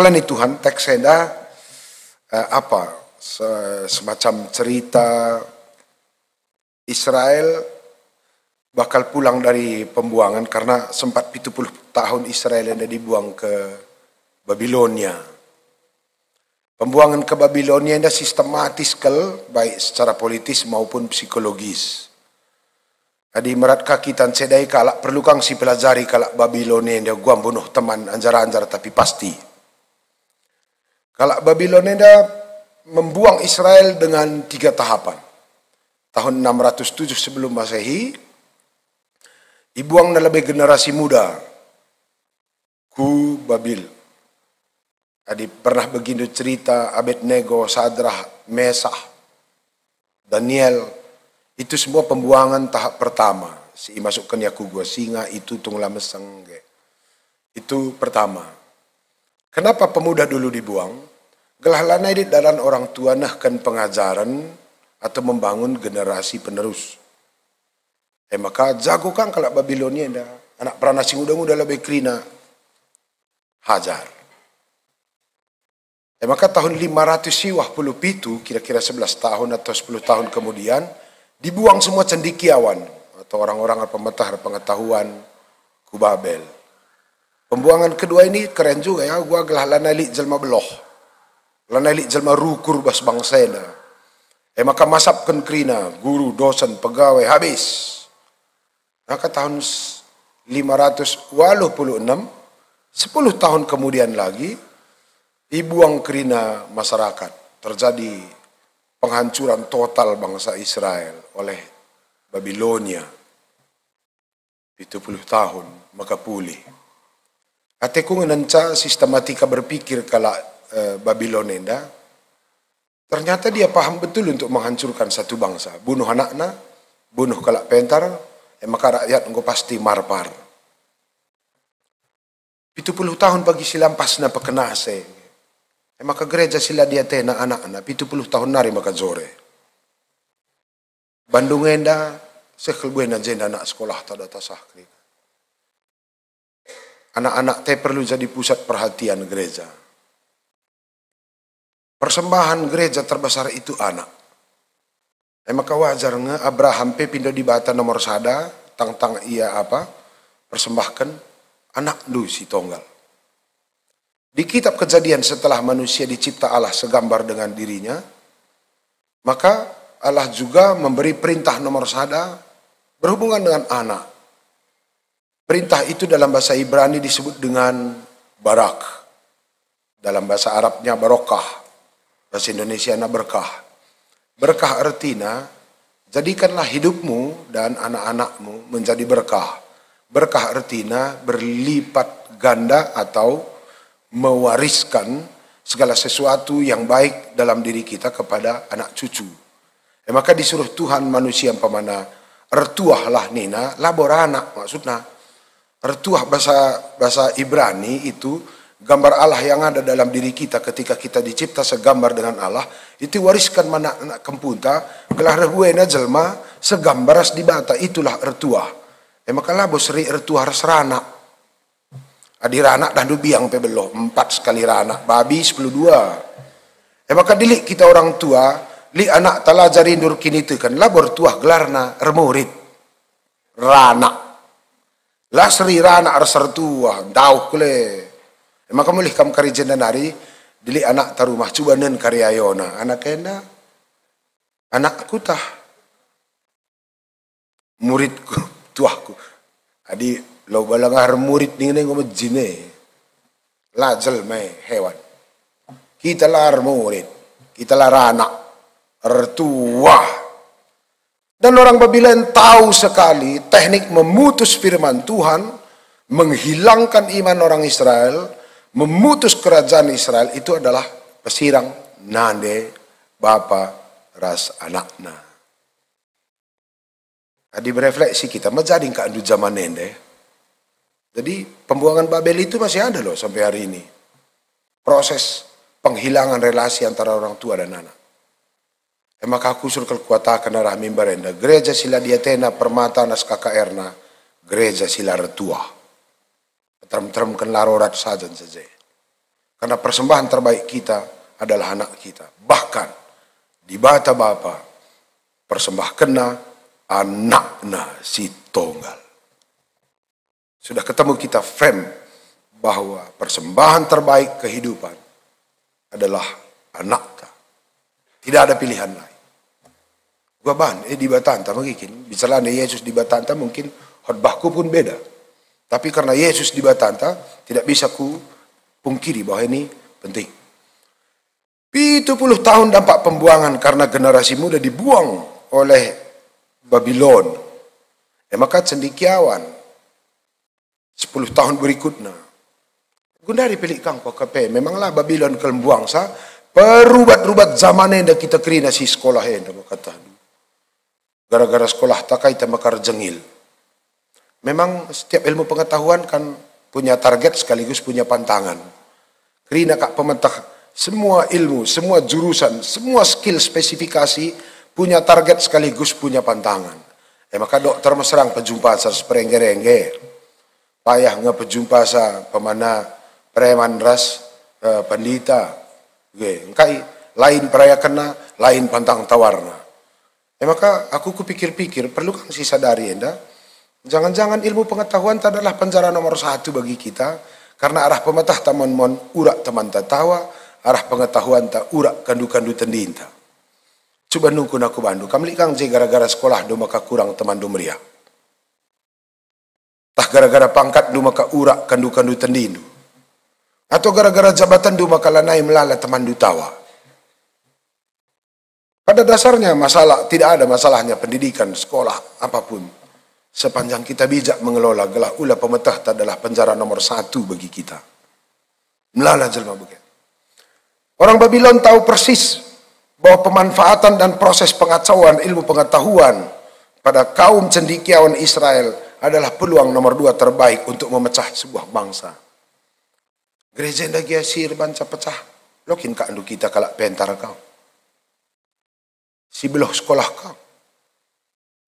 pelani Tuhan teks enda semacam cerita Israel bakal pulang dari pembuangan karena sempat 70 tahun Israel enda dibuang ke Babilonia. Pembuangan ke Babilonia enda sistematis baik secara politis maupun psikologis. Adi merat kaki tan sedai kalak perlu kang si pelajari kalak Babilonia enda guam bunuh teman anjar-anjar tapi pasti. Kalak Babilonia enda membuang Israel dengan 3 tahapan. Tahun 607 sebelum Masehi, dibuang na lebih generasi muda ku Babil. Adi pernah begitu cerita Abednego, Sadrah, Mesah, Daniel. Itu semua pembuangan tahap pertama. Si masukkan yaku gua singa itu tungla meseng. Itu pertama. Kenapa pemuda dulu dibuang? Gelah lanai di dalam orang tua nahkan pengajaran atau membangun generasi penerus. Maka jago kan kalau Babilonia dah. Anak peranasi muda-muda lebih krina. Hajar. Maka tahun 557 kira-kira 11 tahun atau 10 tahun kemudian dibuang semua cendikiawan atau orang-orang pemetah pengetahuan ku Babel. Pembuangan kedua ini keren juga ya. Gua gelah lanali jelma beloh. Lanali jelma rukur bas bangsena. Maka masapkan krina guru, dosen, pegawai habis. Maka tahun 586 10 tahun kemudian lagi dibuang krina masyarakat. Terjadi penghancuran total bangsa Israel oleh Babilonia. 70 tahun maka pulih. Ateku ngenenca sistematika berpikir kala Babilonia. Ternyata dia paham betul untuk menghancurkan satu bangsa. Bunuh anaknya, bunuh kalak pentar, maka rakyat engkau pasti marpar. 70 tahun bagi silampasna pekenase. Maka gereja sila dia tena anak-anak 70 tahun nari maka zore. Bandung enda sekelbuena jenda anak sekolah tada tasah. Anak-anak teh perlu jadi pusat perhatian gereja. Persembahan gereja terbesar itu anak. Maka wajar nge Abraham pe pindah di bata nomor sada tang ia persembahkan anak du si tonggal. Di kitab Kejadian setelah manusia dicipta Allah segambar dengan dirinya, maka Allah juga memberi perintah nomor sada berhubungan dengan anak. Perintah itu dalam bahasa Ibrani disebut dengan barak. Dalam bahasa Arabnya barokah. Bahasa Indonesianya berkah. Berkah artinya, jadikanlah hidupmu dan anak-anakmu menjadi berkah. Berkah artinya berlipat ganda atau mewariskan segala sesuatu yang baik dalam diri kita kepada anak cucu. Maka disuruh Tuhan manusia pemana ertuah lah nina labor anak maksudnya. Ertuah bahasa Ibrani itu gambar Allah yang ada dalam diri kita ketika kita dicipta segambar dengan Allah. Itu wariskan mana anak kempunta gelah rehuena jelma segambaras di bata itulah ertuah. Maka labo seri ertuah serana. Adi ranak dah dubiang pe beloh 4 sekali ranak babi 10 2. Maka dilik kita orang tua li anak talajari nur kini tu kan labor tuah gelarna remurid ranak lah seri ranak arser tua dauh kule. Maka mulih kam kari jendanari dilik anak tarumah coba nen karyayona anak kena anakku tah muridku tuahku adi lo balangar murid ni ngomong jine lajel me hewan kita lar murid kita lar anak ertua dan orang Babilonia tahu sekali teknik memutus firman Tuhan menghilangkan iman orang Israel memutus kerajaan Israel itu adalah pesirang nande bapa ras anakna. Adi berefleksi kita menjadi keandu zaman ende. Jadi pembuangan Babel itu masih ada loh sampai hari ini. Proses penghilangan relasi antara orang tua dan anak. Maka aku suruh kekuatan arah mimbarenda. Gereja sila diatena permata nas KKR-na. Gereja sila retua. Terem-terem kan larorat saja. Karena persembahan terbaik kita adalah anak kita. Bahkan di bata Bapa persembahkanna anakna si tunggal. Sudah ketemu kita frame bahwa persembahan terbaik kehidupan adalah anak ta. Tidak ada pilihan lain. Gua di Batanta mungkin bicara Yesus di Batanta mungkin khotbahku pun beda. Tapi karena Yesus di Batanta tidak bisa ku pungkiri bahwa ini penting. 70 tahun dampak pembuangan karena generasi muda dibuang oleh Babylon. Maka cendikiawan 10 tahun berikutnya. Gundari pilih kang KP. Memanglah Babylon kelembuang sa. Perubat-rubat zamannya dah kita kerina si sekolah enda kata. Gara-gara sekolah tak kita makar jengil. Memang setiap ilmu pengetahuan kan punya target sekaligus punya pantangan. Kerina kak pementah semua ilmu, semua jurusan, semua skill spesifikasi punya target sekaligus punya pantangan. Maka dokter meserang pejumpa sa seperengge-rengge. Payah nge pejumpa sa pemana preman ras pandita. Engkai lain peraya kena, lain pantang tawarna. Maka aku kupikir-pikir perlu kang si sadari enda. Jangan-jangan ilmu pengetahuan tak adalah penjara nomor 1 bagi kita. Karena arah pemetah taman mon urak teman tawa, arah pengetahuan tak urak kandu-kandu tendinta. Coba nungkun aku bandu. Kamli kang je gara-gara sekolah do maka kurang teman do meriah. Tah gara-gara pangkat do maka urak kandu-kandu tendindu. Atau gara-gara jabatan du maka lanai melala teman du tawa. Pada dasarnya masalah tidak ada masalahnya pendidikan, sekolah, apapun. Sepanjang kita bijak mengelola gelah ulah pemetah adalah penjara nomor 1 bagi kita. Melala jelma begitu. Orang Babylon tahu persis bahwa pemanfaatan dan proses pengacauan ilmu pengetahuan pada kaum cendekiawan Israel adalah peluang nomor 2 terbaik untuk memecah sebuah bangsa. Gereja nda giasir banca pecah. Lokin ka andu kita kalak pentar kau. Si beloh sekolah kau.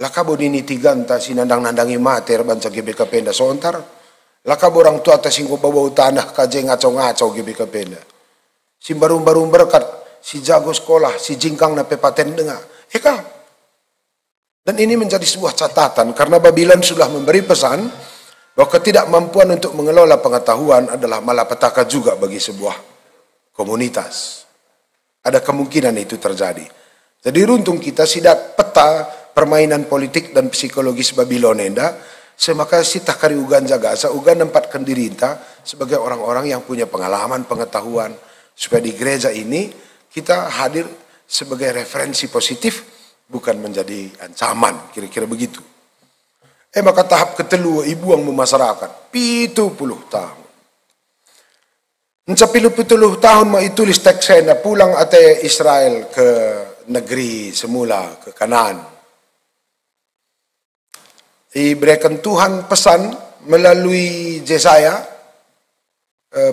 Laka bonini tiganta si nandang-nandangi mater banca GBK penda sontar. Laka borang tua atas singko bau tanah kaje ngacau-ngacau GBK penda. Si barum-barum berkat, si jago sekolah, si jingkang na pepaten dengar. Kau. Dan ini menjadi sebuah catatan karena Babylon sudah memberi pesan bahwa ketidakmampuan untuk mengelola pengetahuan adalah malapetaka juga bagi sebuah komunitas. Ada kemungkinan itu terjadi. Jadi runtung kita sidak peta permainan politik dan psikologis Babylon enda, semaka sitah kari ugan jaga asa ugan nempatkan diri enta sebagai orang-orang yang punya pengalaman pengetahuan supaya di gereja ini kita hadir sebagai referensi positif bukan menjadi ancaman, kira-kira begitu. Maka tahap ketelu ibu yang memasyarakat 70 tahun. Mencapai 70 tahun mau tulis teksnya pulang ate Israel ke negeri semula ke Kanaan. Diberikan Tuhan pesan melalui Yesaya.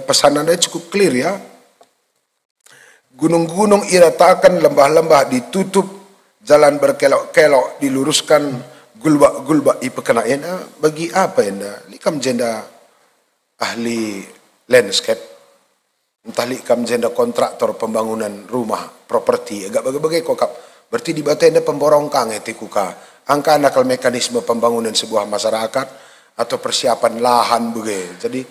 Pesanannya cukup clear ya. Gunung-gunung iratakan, lembah-lembah ditutup, jalan berkelok-kelok diluruskan. Gulba ipekanain bagi apa enda likam jenda ahli landscape entah likam jenda kontraktor pembangunan rumah properti agak bagai kokap berarti di bata enda pemborongkang etikuka angka nakal mekanisme pembangunan sebuah masyarakat atau persiapan lahan bagai jadi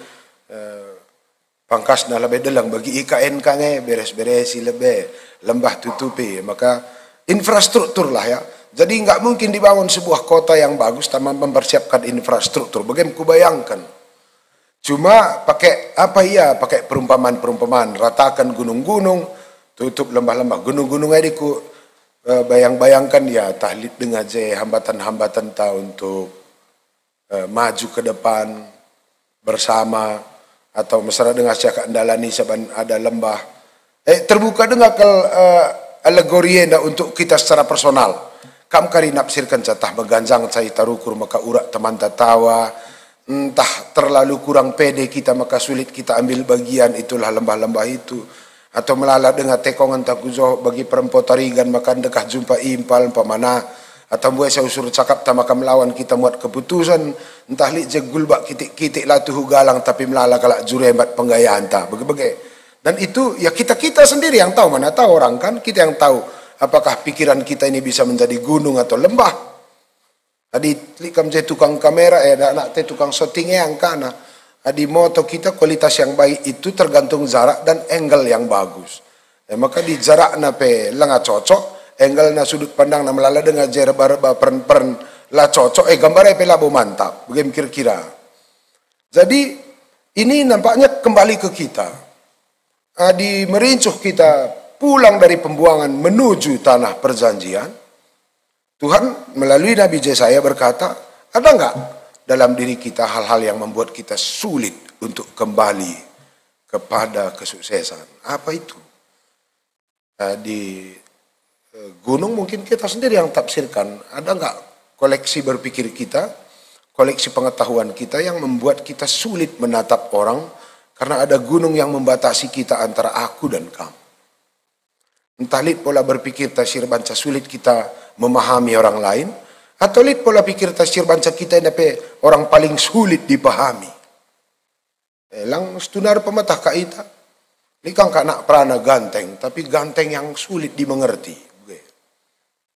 pangkas lebih delang bagi IKN kange beres-beresi lebih lembah tutupi maka infrastruktur lah ya. Jadi nggak mungkin dibangun sebuah kota yang bagus tanpa mempersiapkan infrastruktur. Bagaimana ku bayangkan? Cuma pakai apa ya? Pakai perumpamaan-perumpamaan. Ratakan gunung-gunung, tutup lembah-lembah. Gunung-gunung ini ku bayang-bayangkan ya tahlid dengan aja hambatan-hambatan ta untuk maju ke depan bersama atau mesra dengan siapa andalani saban ada lembah. Terbuka dengan alegori untuk kita secara personal. Kam kari nafsirkan catah beganjang cai tarukur maka urak teman tatawa entah terlalu kurang pede kita maka sulit kita ambil bagian itulah lembah-lembah itu atau melala dengan tekongan takuzo bagi perempuan tarigan maka dekah jumpa impal pemana atau buat saya usur cakap tak maka melawan kita buat keputusan entah li jegul bak kitik-kitik latuh galang tapi melala kalak jurembat penggayaan tak bagi-bagi Dan itu ya kita sendiri yang tahu, mana tahu orang kan, kita yang tahu apakah pikiran kita ini bisa menjadi gunung atau lembah. Adi likam je tukang kamera anak te tukang shooting yang kana. Adi moto kita kualitas yang baik itu tergantung jarak dan angle yang bagus. Maka di jarak na pe langa cocok, angle na sudut pandang na melala dengan jerba-reba peren-peren la cocok, gambarnya pe labo mantap. Bagaimana kira-kira. Jadi ini nampaknya kembali ke kita. Di merincuh kita pulang dari pembuangan menuju tanah perjanjian, Tuhan melalui Nabi Yesaya berkata, ada enggak dalam diri kita hal-hal yang membuat kita sulit untuk kembali kepada kesuksesan? Apa itu? Di gunung mungkin kita sendiri yang tafsirkan. Ada enggak koleksi berpikir kita, koleksi pengetahuan kita yang membuat kita sulit menatap orang, karena ada gunung yang membatasi kita antara aku dan kamu. Entah lid pola berpikir tasir banca sulit kita memahami orang lain, atau lid pola pikir tasir banca kita dapat orang paling sulit dipahami. Lang stunar pematah kaita, likang nak prana ganteng, tapi ganteng yang sulit dimengerti.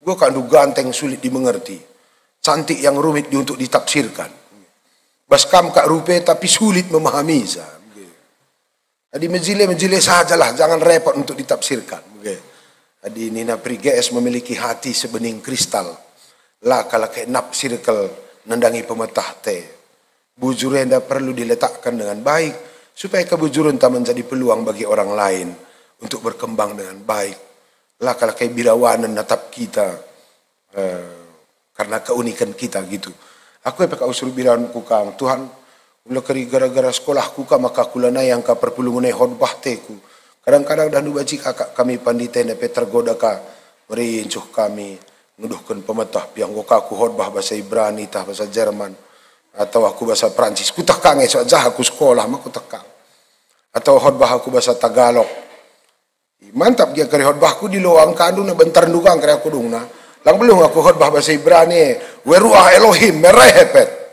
Gue kan ganteng sulit dimengerti, cantik yang rumit untuk ditafsirkan. Baskam kak rupe tapi sulit memahami. Jadi menjile sajalah, jangan repot untuk ditafsirkan. Jadi Nina Priges memiliki hati sebening kristal. Lah kalau kayak nap circle nendangi pemetah te. Bujuran dah perlu diletakkan dengan baik supaya kebujuran tak menjadi peluang bagi orang lain untuk berkembang dengan baik. Lah kalau kayak birawanan natap kita karena keunikan kita gitu. Aku pakai usul birawan kukang Tuhan. Ula keri gara-gara sekolahku ka maka kulana yang ka perpulungunai hodbah teku. Kadang-kadang dah nubaci kakak kami pandita na tergoda ka merincuh kami nuduhkan pemetah piang goka aku hodbah bahasa Ibrani tah bahasa Jerman atau aku bahasa Prancis. Ku takang so jah aku sekolah mah ku takang. Atau hodbah aku bahasa Tagalog. Mantap dia keri hodbahku di loang kandu na bentar ndugang keri aku dungna. Lang belum aku hodbah bahasa Ibrani. Weruah Elohim merehepet.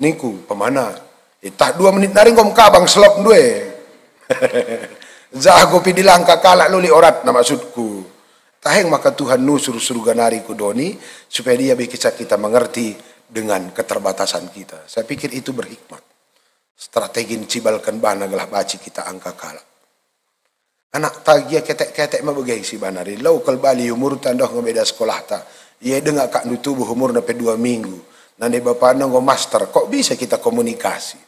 Niku pemana? Tak 2 menit naring kom kabang selop due. Zago pi dilangka kalak luli orat na maksudku. Taheng maka Tuhan nu suruh ganari kudoni supaya dia bisa kita mengerti dengan keterbatasan kita. Saya pikir itu berhikmat. Strategi cibalkan bana gelah baci kita angka kalak. Anak tagia ketek-ketek mah begai si banari. Local Bali umur tandoh ngebeda sekolah ta. Ia dengar kak nu tubuh umur nape 2 minggu. Nande bapak nonggo master, kok bisa kita komunikasi?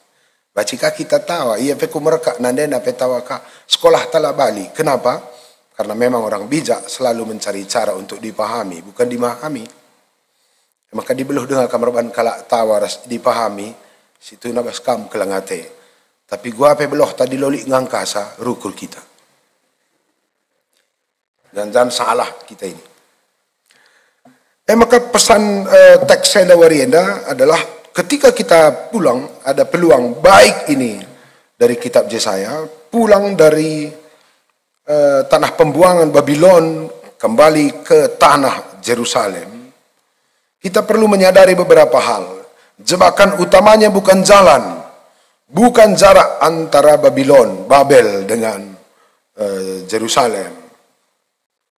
Bacika kita tawa, iya peku mereka nande nape tawa ka sekolah tala Bali. Kenapa? Karena memang orang bijak selalu mencari cara untuk dipahami, bukan dimahami. Maka dibeluh dengan kamar ban kalak tawa dipahami, situ nabas kam kelangate. Tapi gua ape beloh tadi loli ngangkasa rukul kita. Dan jangan salah kita ini. Maka pesan teks saya warienda adalah ketika kita pulang ada peluang baik ini dari kitab Yesaya, pulang dari tanah pembuangan Babylon kembali ke tanah Yerusalem. Kita perlu menyadari beberapa hal. Jebakan utamanya bukan jalan, bukan jarak antara Babel dengan Yerusalem.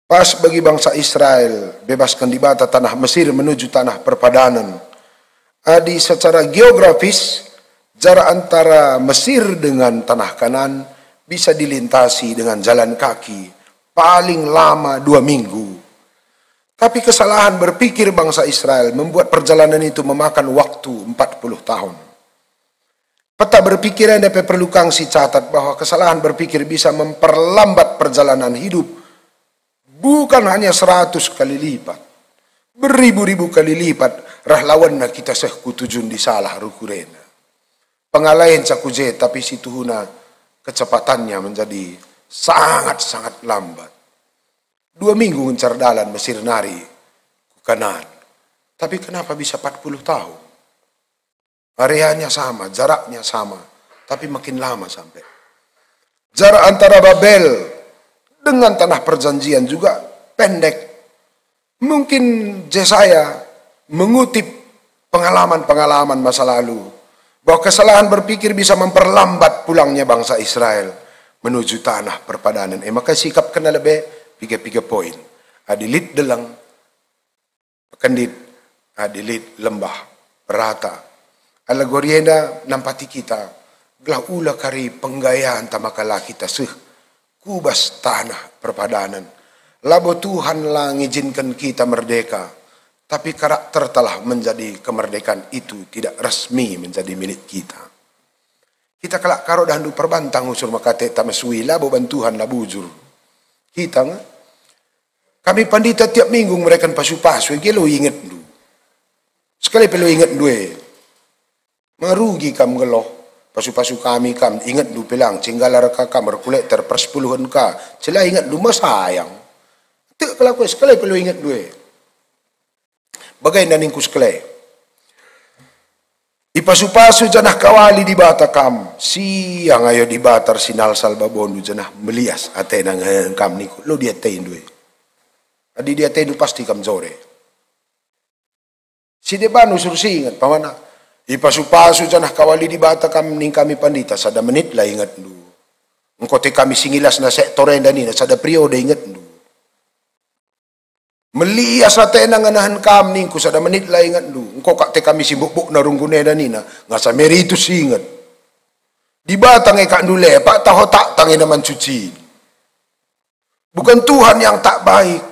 Pas bagi bangsa Israel bebaskan di bata tanah Mesir menuju tanah perpadanan. Adi secara geografis jarak antara Mesir dengan tanah Kanan bisa dilintasi dengan jalan kaki paling lama 2 minggu. Tapi kesalahan berpikir bangsa Israel membuat perjalanan itu memakan waktu 40 tahun. Peta berpikiran dapat perlu kangsi catat bahwa kesalahan berpikir bisa memperlambat perjalanan hidup. Bukan hanya 100 kali lipat, beribu-ribu kali lipat. Rahlawan na kita sehkutujun di salah rukurena. Pengalahin cakuje tapi situhuna kecepatannya menjadi sangat-sangat lambat. 2 minggu ngencardalan Mesir nari ke kanan. Tapi kenapa bisa 40 tahun? Areanya sama, jaraknya sama, tapi makin lama sampai. Jarak antara Babel dengan tanah perjanjian juga pendek. Mungkin Yesaya mengutip pengalaman-pengalaman masa lalu bahwa kesalahan berpikir bisa memperlambat pulangnya bangsa Israel. menuju tanah perpadanan. Maka sikap kena lebih 3 poin. Adilit delang, kendit, adilit lembah, perata. Alegorienda nampati kita, gelah ula kari penggayaan tamakala kita kubas tanah perpadanan. Labo Tuhan lah ngizinkan kita merdeka, tapi karakter telah menjadi kemerdekaan itu tidak resmi menjadi milik kita. Kita kelak karo dahandu perbantang usur makate tamasui labo bantuhan labujur. Kita kami pandita tiap minggu mereka pasu-pasu, lo ingat dulu. Sekali perlu ingat dulu. Merugi kam geloh. Pasu-pasu kami kam ingat dulu pelang. Cinggalar kakam berkulit terpersepuluhan ka. Celah ingat dulu sayang. Tak kelaku sekali perlu ingat dulu. Bagai naningku sekali. Ipasu-pasu janah kawali di bata kam. Siang ayo di batar sinal salbabondu janah melias atenang kam niku. Lo dia tein dulu. Adi dia tein pasti kam zore. Si depan usur si ingat pamana. Ipasu-pasu janah kawali di bata kam ning kami pandita. Sada menit lah ingat dulu. Engkote kami singilas na sektor yang danina. Sada periode ingat dulu. Melias na tenang anahan kam ningku. Sada menit lah ingat dulu. Engkau kakte kami sibuk-buk na runggune danina. Ngasa meritus ingat. Di batang ikan dulu pak tahu tak tangi naman cuci. Bukan Tuhan yang tak baik.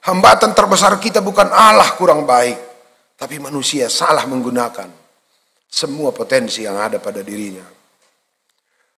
Hambatan terbesar kita bukan Allah kurang baik. Tapi manusia salah menggunakan semua potensi yang ada pada dirinya.